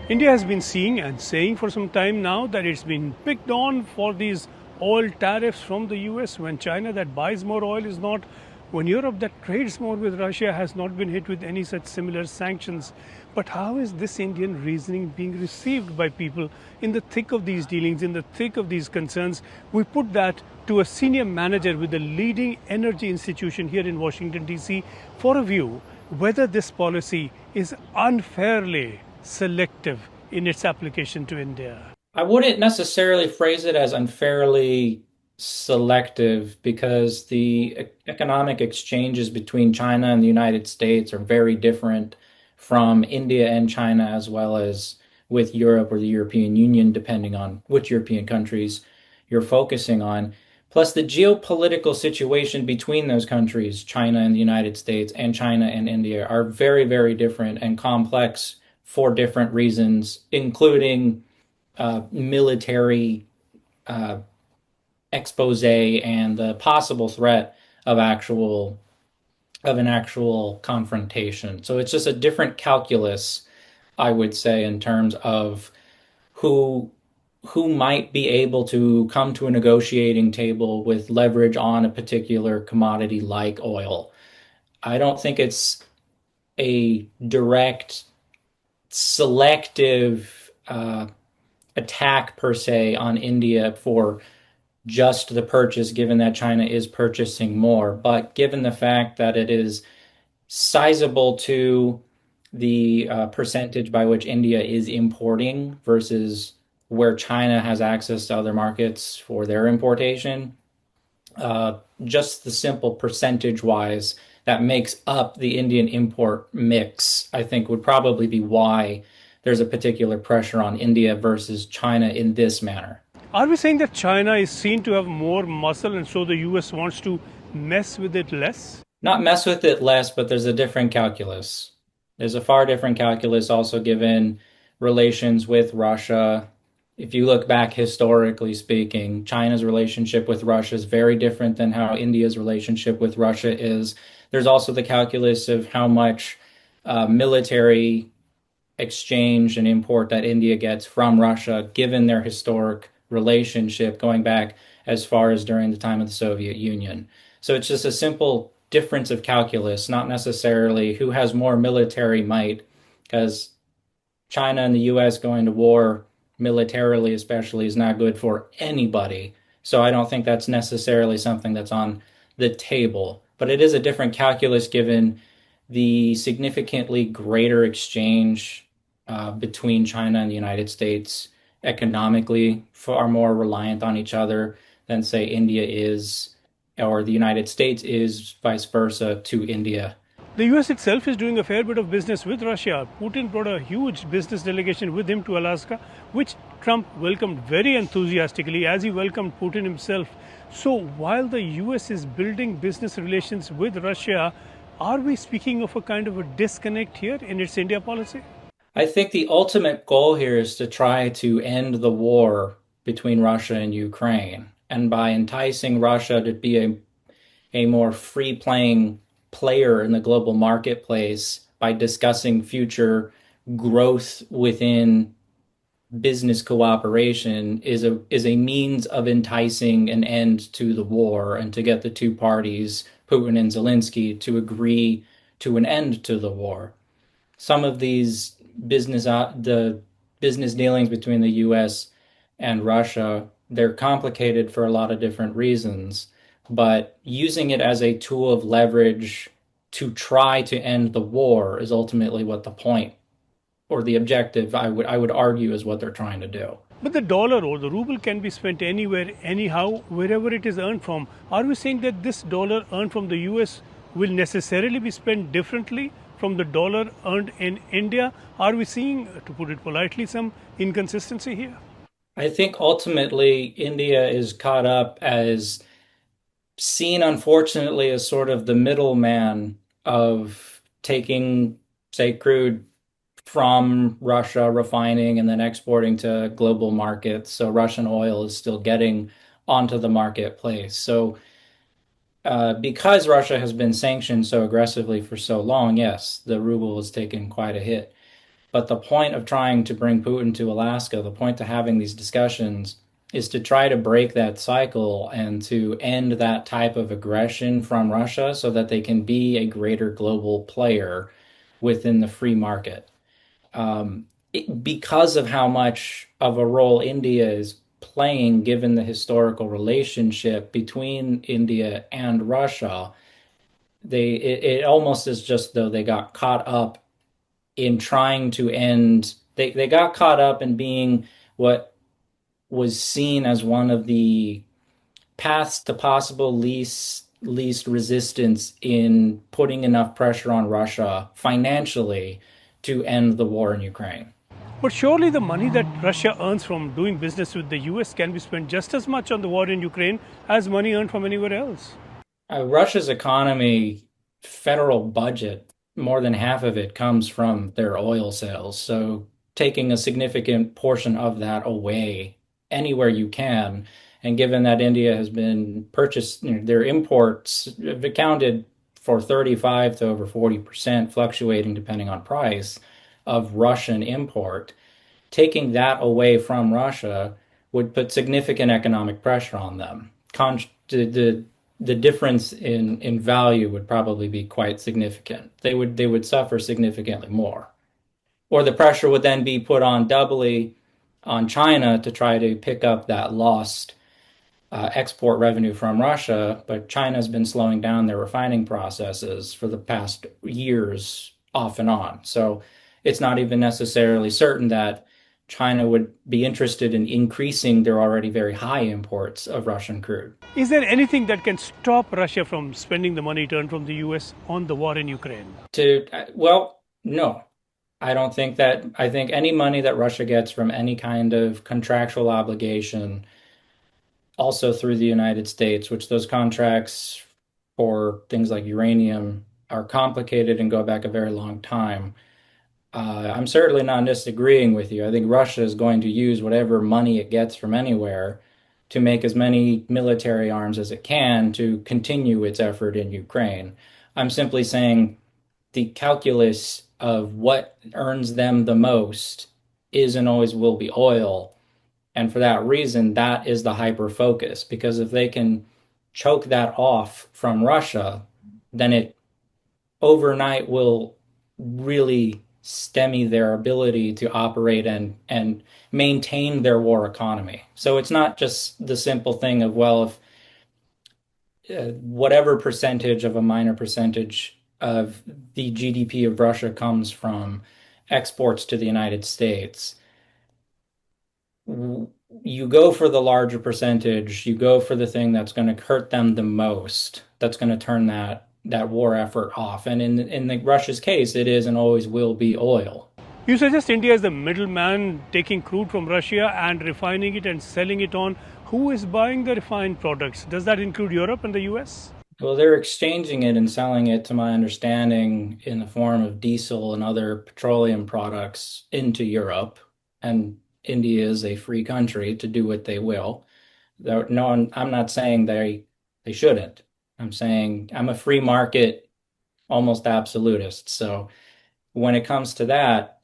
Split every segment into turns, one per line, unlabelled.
India has been seeing and saying for some time now that it's been picked on for these oil tariffs from the US, when China that buys more oil is not, when Europe that trades more with Russia has not been hit with any such similar sanctions. But how is this Indian reasoning being received by people in the thick of these dealings, in the thick of these concerns? We put that to a senior manager with the leading energy institution here in Washington, D.C. for a view whether this policy is unfairly selective in its application to India.
I wouldn't necessarily phrase it as unfairly selective because the economic exchanges between China and the United States are very different from India and China, as well as with Europe or the European Union, depending on which European countries you're focusing on. Plus, the geopolitical situation between those countries, China and the United States, and China and India, are very, very different and complex for different reasons, including military uh, expose and the possible threat of an actual confrontation. So it's just a different calculus, I would say, in terms of who who might be able to come to a negotiating table with leverage on a particular commodity like oil. I don't think it's a direct selective attack per se on India for just the purchase, given that China is purchasing more. But given the fact that it is sizable to the percentage by which India is importing versus where China has access to other markets for their importation, just the simple percentage wise that makes up the Indian import mix, I think would probably be why there's a particular pressure on India versus China in this manner.
Are we saying that China is seen to have more muscle and so the US wants to mess with it less?
Not mess with it less, but there's a different calculus. There's a far different calculus also given relations with Russia. If you look back historically speaking, China's relationship with Russia is very different than how India's relationship with Russia is. There's also the calculus of how much military exchange and import that India gets from Russia, given their historic relationship going back as far as during the time of the Soviet Union. So it's just a simple difference of calculus, not necessarily who has more military might, because China and the US going to war militarily, especially, is not good for anybody. So I don't think that's necessarily something that's on the table. But it is a different calculus given the significantly greater exchange between China and the United States economically, far more reliant on each other than, say, India is, or the United States is, vice versa to India.
The US itself is doing a fair bit of business with Russia. Putin brought a huge business delegation with him to Alaska, which Trump welcomed very enthusiastically, as he welcomed Putin himself. So while the US is building business relations with Russia, are we speaking of a kind of a disconnect here in its India policy?
I think the ultimate goal here is to try to end the war between Russia and Ukraine. And by enticing Russia to be a more free playing player in the global marketplace by discussing future growth within business cooperation is a means of enticing an end to the war and to get the two parties, Putin and Zelensky, to agree to an end to the war. Some of these the business dealings between the US and Russia, they're complicated for a lot of different reasons, but using it as a tool of leverage to try to end the war is ultimately what the point or the objective I would argue is what they're trying to do.
But the dollar or the ruble can be spent anywhere, anyhow, wherever it is earned from. Are we saying that this dollar earned from the US will necessarily be spent differently from the dollar earned in India? Are we seeing, to put it politely, some inconsistency here?
I think ultimately India is caught up as seen, unfortunately, as sort of the middleman of taking, say, crude from Russia, refining, and then exporting to global markets. So Russian oil is still getting onto the marketplace. So because Russia has been sanctioned so aggressively for so long, yes, the ruble has taken quite a hit. But the point of trying to bring Putin to Alaska, the point to having these discussions is to try to break that cycle and to end that type of aggression from Russia so that they can be a greater global player within the free market. Because of how much of a role India is playing, given the historical relationship between India and Russia, it almost is just though they got caught up in trying to end. They got caught up in being what was seen as one of the paths to possible least resistance in putting enough pressure on Russia financially to end the war in Ukraine.
But surely the money that Russia earns from doing business with the US can be spent just as much on the war in Ukraine as money earned from anywhere else.
Russia's economy, federal budget, more than half of it comes from their oil sales. So taking a significant portion of that away anywhere you can, and given that India has been purchased, their imports have accounted for 35 to over 40%, fluctuating depending on price, of Russian import, taking that away from Russia would put significant economic pressure on them. The difference in value would probably be quite significant. They would suffer significantly more. Or the pressure would then be put on doubly on China to try to pick up that lost export revenue from Russia, but China's been slowing down their refining processes for the past years off and on. So it's not even necessarily certain that China would be interested in increasing their already very high imports of Russian crude.
Is there anything that can stop Russia from spending the money it earned from the US on the war in Ukraine?
Well, no. I don't think that, I think any money that Russia gets from any kind of contractual obligation, also through the United States, which those contracts for things like uranium are complicated and go back a very long time. I'm certainly not disagreeing with you. I think Russia is going to use whatever money it gets from anywhere to make as many military arms as it can to continue its effort in Ukraine. I'm simply saying the calculus of what earns them the most is and always will be oil. And for that reason, that is the hyper focus. Because if they can choke that off from Russia, then it overnight will really stymie their ability to operate and maintain their war economy. So it's not just the simple thing of, well, if whatever percentage of a minor percentage of the GDP of Russia comes from exports to the United States, you go for the larger percentage, you go for the thing that's going to hurt them the most, that's going to turn that war effort off. And in the Russia's case, it is and always will be oil.
You suggest India is the middleman taking crude from Russia and refining it and selling it on. Who is buying the refined products? Does that include Europe and the US?
Well, they're exchanging it and selling it, to my understanding, in the form of diesel and other petroleum products into Europe. And India is a free country to do what they will. No, I'm not saying they shouldn't. I'm saying I'm a free market, almost absolutist. So when it comes to that,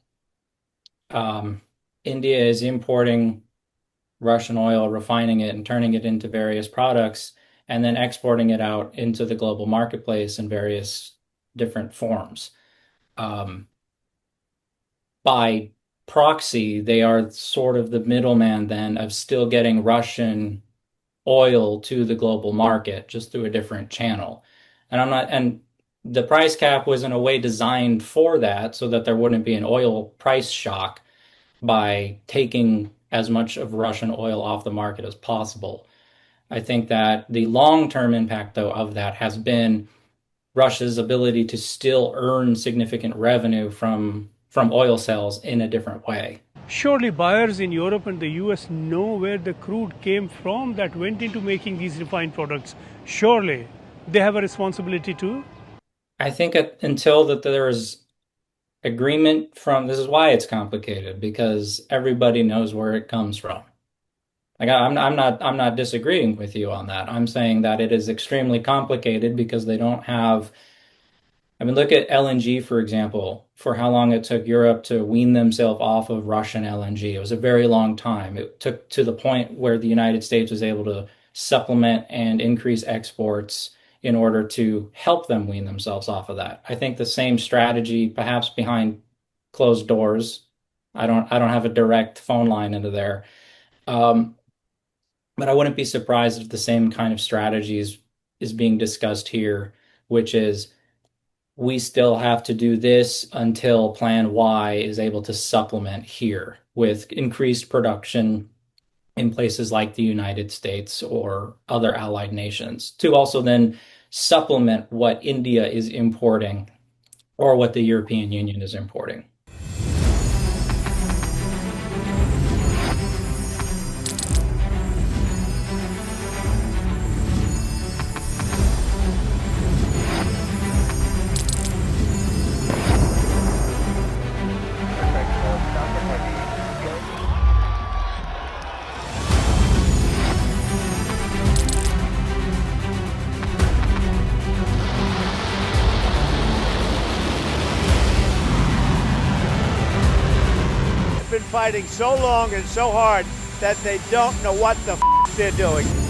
India is importing Russian oil, refining it, and turning it into various products, and then exporting it out into the global marketplace in various different forms. Um, by proxy, they are sort of the middleman then of still getting Russian oil to the global market just through a different channel. And the price cap was in a way designed for that so that there wouldn't be an oil price shock by taking as much of Russian oil off the market as possible. I think that the long-term impact, though, of that has been Russia's ability to still earn significant revenue from oil sales in a different way.
Surely buyers in Europe and the US know where the crude came from that went into making these refined products. Surely they have a responsibility too.
I think until that there's agreement from, this is why it's complicated, because everybody knows where it comes from. Like I'm not disagreeing with you on that. I'm saying that it is extremely complicated because they don't have I mean, look at LNG, for example, for how long it took Europe to wean themselves off of Russian LNG. It was a very long time. It took to the point where the United States was able to supplement and increase exports in order to help them wean themselves off of that. I think the same strategy, perhaps behind closed doors. I don't have a direct phone line into there. Um, but I wouldn't be surprised if the same kind of strategies is being discussed here, which is we still have to do this until Plan Y is able to supplement here with increased production in places like the United States or other allied nations to also then supplement what India is importing or what the European Union is importing.
Been fighting so long and so hard that they don't know what the they're doing.